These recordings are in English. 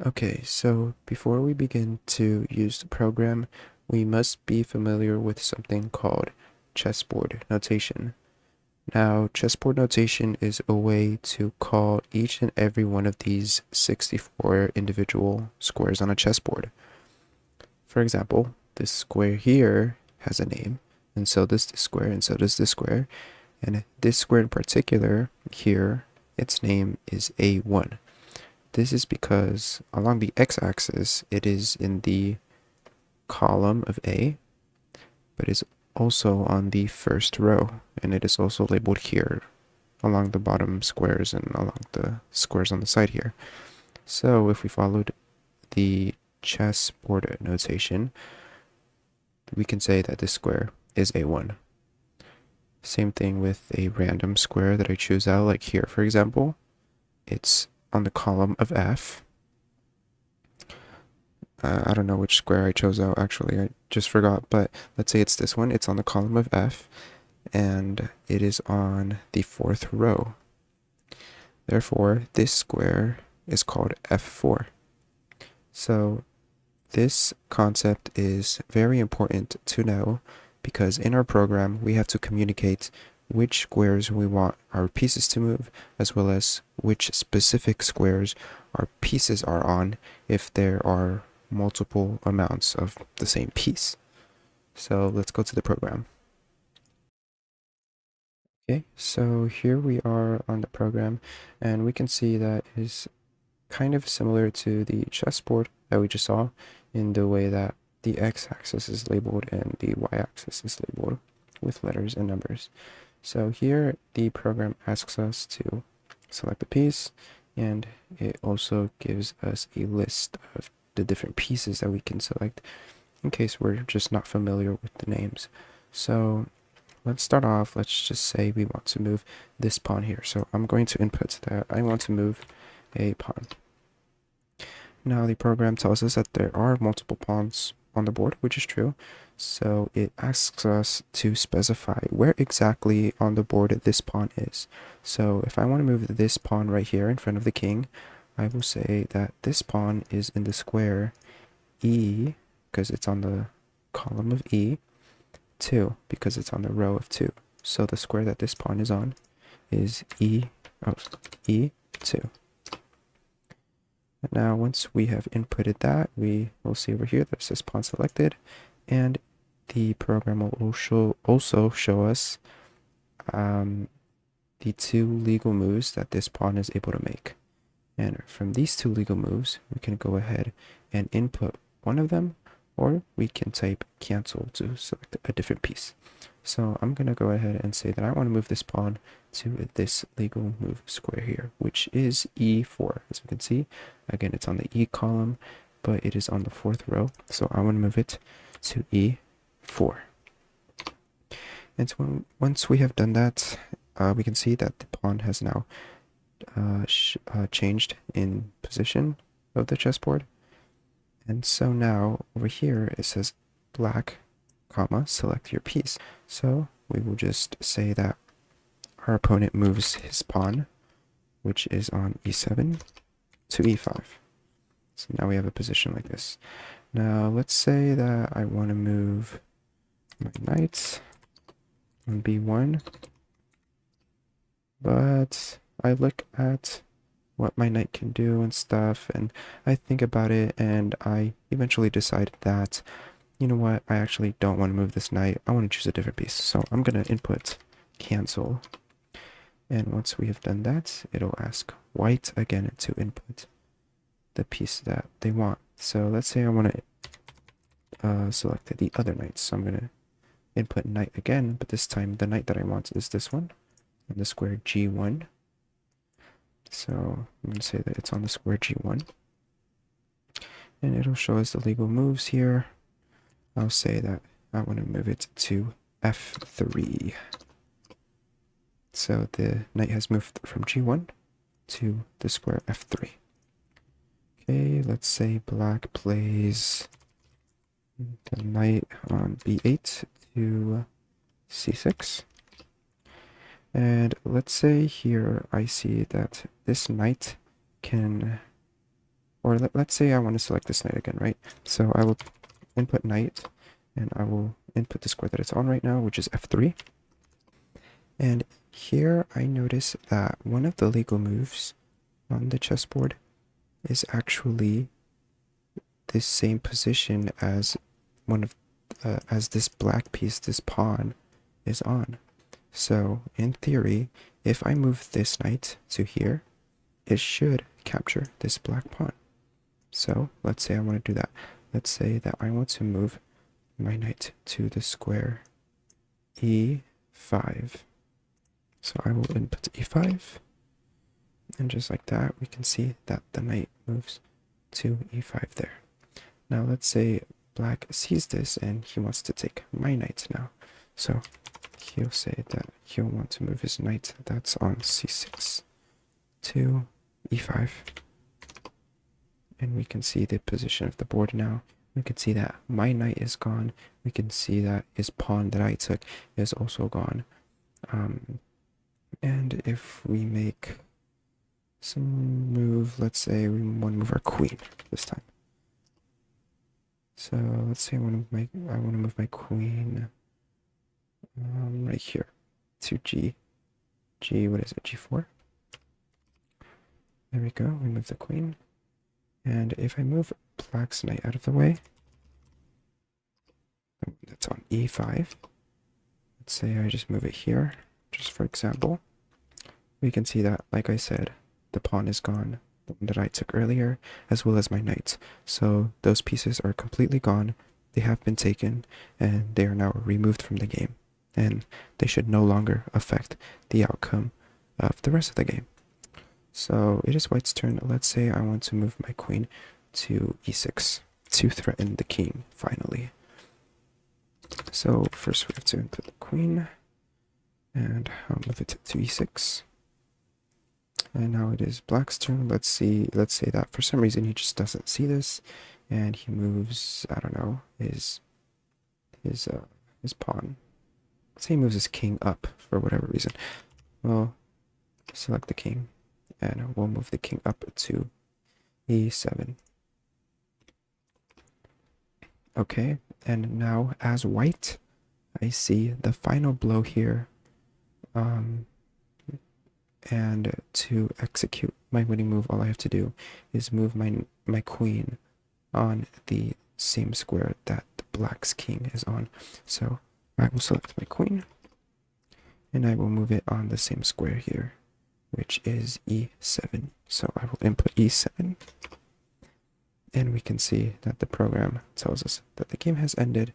Okay, so before we begin to use the program, we must be familiar with something called chessboard notation. Now, chessboard notation is a way to call each and every one of these 64 individual squares on a chessboard. For example, this square here has a name, and so does this square, and so does this square. And this square in particular here, its name is A1. This is because along the x-axis, it is in the column of A, but is also on the first row, and it is also labeled here along the bottom squares and along the squares on the side here. So if we followed the chessboard notation, we can say that this square is A1. Same thing with a random square that I choose out, like here, for example. It's on the column of F. I don't know which square I chose out, actually. I just forgot, but let's say it's this one. It's on the column of F, and it is on the fourth row. Therefore, this square is called F4. So this concept is very important to know because in our program, we have to communicate which squares we want our pieces to move, as well as which specific squares our pieces are on if there are multiple amounts of the same piece. So let's go to the program. Okay, so here we are on the program, and we can see that is kind of similar to the chessboard that we just saw in the way that the x-axis is labeled and the y-axis is labeled with letters and numbers. So here the program asks us to select a piece, and it also gives us a list of the different pieces that we can select in case we're just not familiar with the names. So let's start off. Let's just say we want to move this pawn here. So I'm going to input that I want to move a pawn. Now the program tells us that there are multiple pawns on the board, which is true. So it asks us to specify where exactly on the board this pawn is. So if I want to move this pawn right here in front of the king, I will say that this pawn is in the square E, because it's on the column of E, 2, because it's on the row of 2. So the square that this pawn is on is E2. Now, once we have inputted that, we will see over here that says pawn selected, and the program will also show us the two legal moves that this pawn is able to make. And from these two legal moves, we can go ahead and input one of them, or we can type cancel to select a different piece. So I'm going to go ahead and say that I want to move this pawn to this legal move square here, which is E4. As we can see, again, it's on the E column, but it is on the fourth row. So I want to move it to E4. And so once we have done that, we can see that the pawn has now changed in position of the chessboard. And so now over here it says black, comma, select your piece. So we will just say that our opponent moves his pawn, which is on E7, to E5. So now we have a position like this. Now let's say that I want to move my knight on B1, but I look at what my knight can do and stuff, and I think about it, and I eventually decided that, you know what, I actually don't want to move this knight. I want to choose a different piece. So I'm going to input cancel. And once we have done that, it'll ask white again to input the piece that they want. So let's say I want to select the other knight. So I'm going to input knight again, but this time the knight that I want is this one on the square G1. So I'm going to say that it's on the square G1. And it'll show us the legal moves here. I'll say that I want to move it to F3. So the knight has moved from G1 to the square F3. Okay, let's say black plays the knight on B8 to C6. And let's say here I see that this knight can, or let's say I want to select this knight again, right? So I will input knight, and I will input the square that it's on right now, which is f3. And here I notice that one of the legal moves on the chessboard is actually the same position as one of as this black piece, this pawn, is on. So in theory, if I move this knight to here, it should capture this black pawn. So let's say I want to do that. Let's say that I want to move my knight to the square e5. So I will input e5, and just like that, we can see that the knight moves to e5 there. Now let's say black sees this and he wants to take my knight now. So he'll say that he'll want to move his knight that's on c6 to e5. And we can see the position of the board now. We can see that my knight is gone. We can see that his pawn that I took is also gone. And if we make some move, let's say we want to move our queen this time. So let's say I want to move my queen right here to what is it, g4. There we go. We move the queen, and if I move black's knight out of the way, that's on e5. Let's say I just move it here, just for example. We can see that, like I said, the pawn is gone, the one that I took earlier, as well as my knight. So those pieces are completely gone. They have been taken, and they are now removed from the game. And they should no longer affect the outcome of the rest of the game. So it is white's turn. Let's say I want to move my queen to e6 to threaten the king, finally. So first we have to input the queen, and I'll move it to e6. And now it is black's turn. Let's say that for some reason he just doesn't see this, and he moves, I don't know, his pawn. Let's say he moves his king up for whatever reason. Well, select the king, and we'll move the king up to e7. Okay, and now as white, I see the final blow here. And to execute my winning move, all I have to do is move my queen on the same square that the black's king is on. So I will select my queen, and I will move it on the same square here, which is e7. So I will input e7, and we can see that the program tells us that the game has ended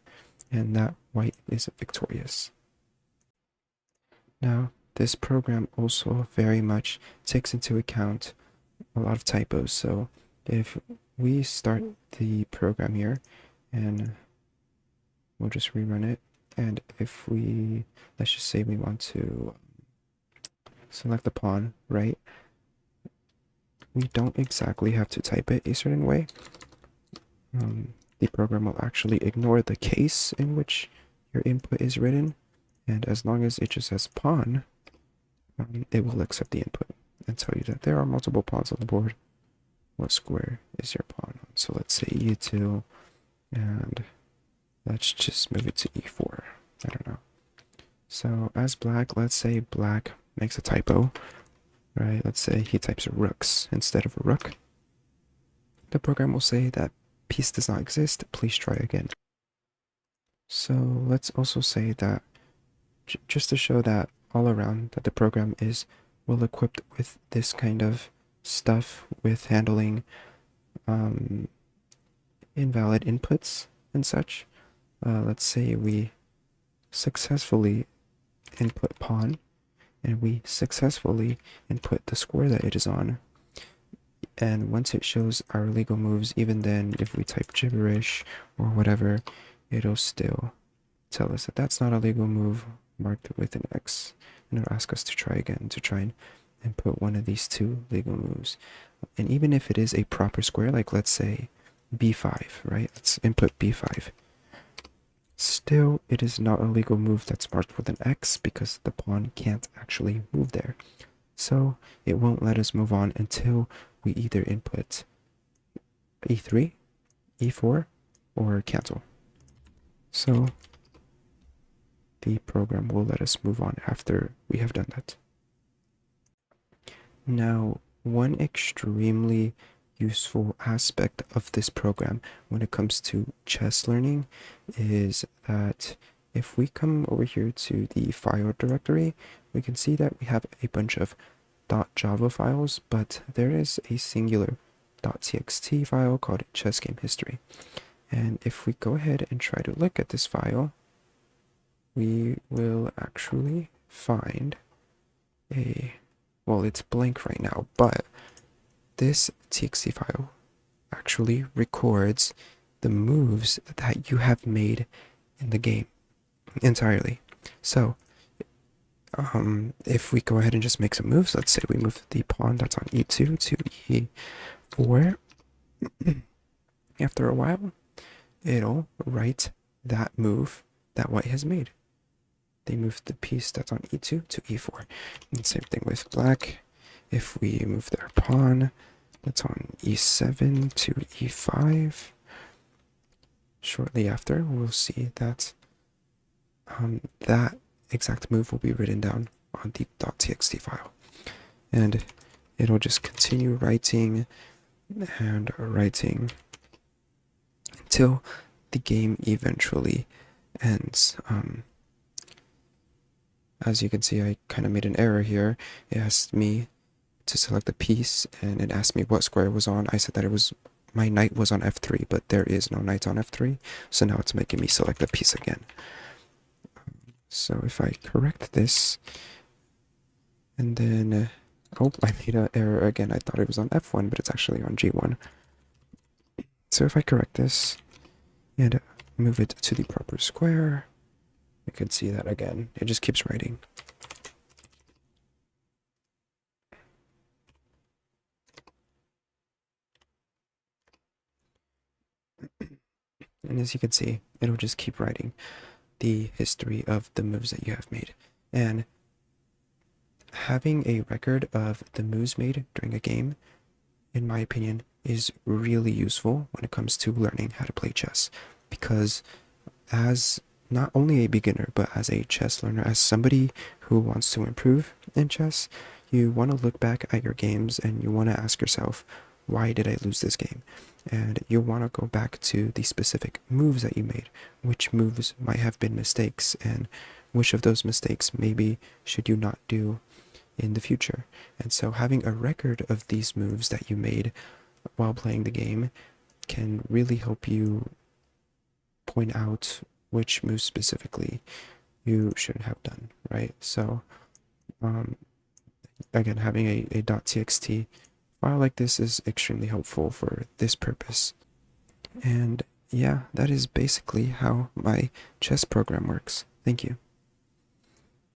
and that white is victorious. Now, this program also very much takes into account a lot of typos. So if we start the program here, and we'll just rerun it, and if we, let's just say we want to select the pawn, right? We don't exactly have to type it a certain way. The program will actually ignore the case in which your input is written, and as long as it just says pawn, it will accept the input and tell you that there are multiple pawns on the board. What square is your pawn on? So let's say e2, and let's just move it to e4. I don't know. So as black, let's say black makes a typo, right? Let's say he types rooks instead of a rook. The program will say that piece does not exist, please try again. So let's also say that just to show that all around that the program is well equipped with this kind of stuff with handling invalid inputs and such. Let's say we successfully input pawn, and we successfully input the square that it is on. And once it shows our legal moves, even then, if we type gibberish or whatever, it'll still tell us that that's not a legal move marked with an X, and it'll ask us to try again to try and input one of these two legal moves. And even if it is a proper square, like let's say b5, right? Let's input b5. Still, it is not a legal move that's marked with an X because the pawn can't actually move there. So it won't let us move on until we either input e3, e4, or cancel. So the program will let us move on after we have done that. Now, one extremely useful aspect of this program when it comes to chess learning is that if we come over here to the file directory, we can see that we have a bunch of .java files, but there is a singular .txt file called chess game history. And if we go ahead and try to look at this file, we will actually find well, it's blank right now, but this txt file actually records the moves that you have made in the game entirely. So, if we go ahead and just make some moves, let's say we move the pawn that's on e2 to e4, after a while, it'll write that move that white has made. They move the piece that's on e2 to e4. And same thing with black. If we move their pawn that's on e7 to e5, shortly after, we'll see that that exact move will be written down on the .txt file. And it'll just continue writing and writing until the game eventually ends. As you can see, I kind of made an error here. It asked me to select a piece, and it asked me what square it was on. I said that my knight was on f3, but there is no knight on f3, so now it's making me select a piece again. So if I correct this, and then, oh, I made an error again. I thought it was on f1, but it's actually on g1. So if I correct this, and move it to the proper square, you can see that again. It just keeps writing. And as you can see, it'll just keep writing the history of the moves that you have made. And having a record of the moves made during a game, in my opinion, is really useful when it comes to learning how to play chess. Because as not only a beginner, but as a chess learner, as somebody who wants to improve in chess, you want to look back at your games and you want to ask yourself, why did I lose this game? And you want to go back to the specific moves that you made, which moves might have been mistakes, and which of those mistakes maybe should you not do in the future. And so having a record of these moves that you made while playing the game can really help you point out which moves specifically you shouldn't have done, right? So again, having a .txt file like this is extremely helpful for this purpose. And yeah, that is basically how my chess program works. Thank you.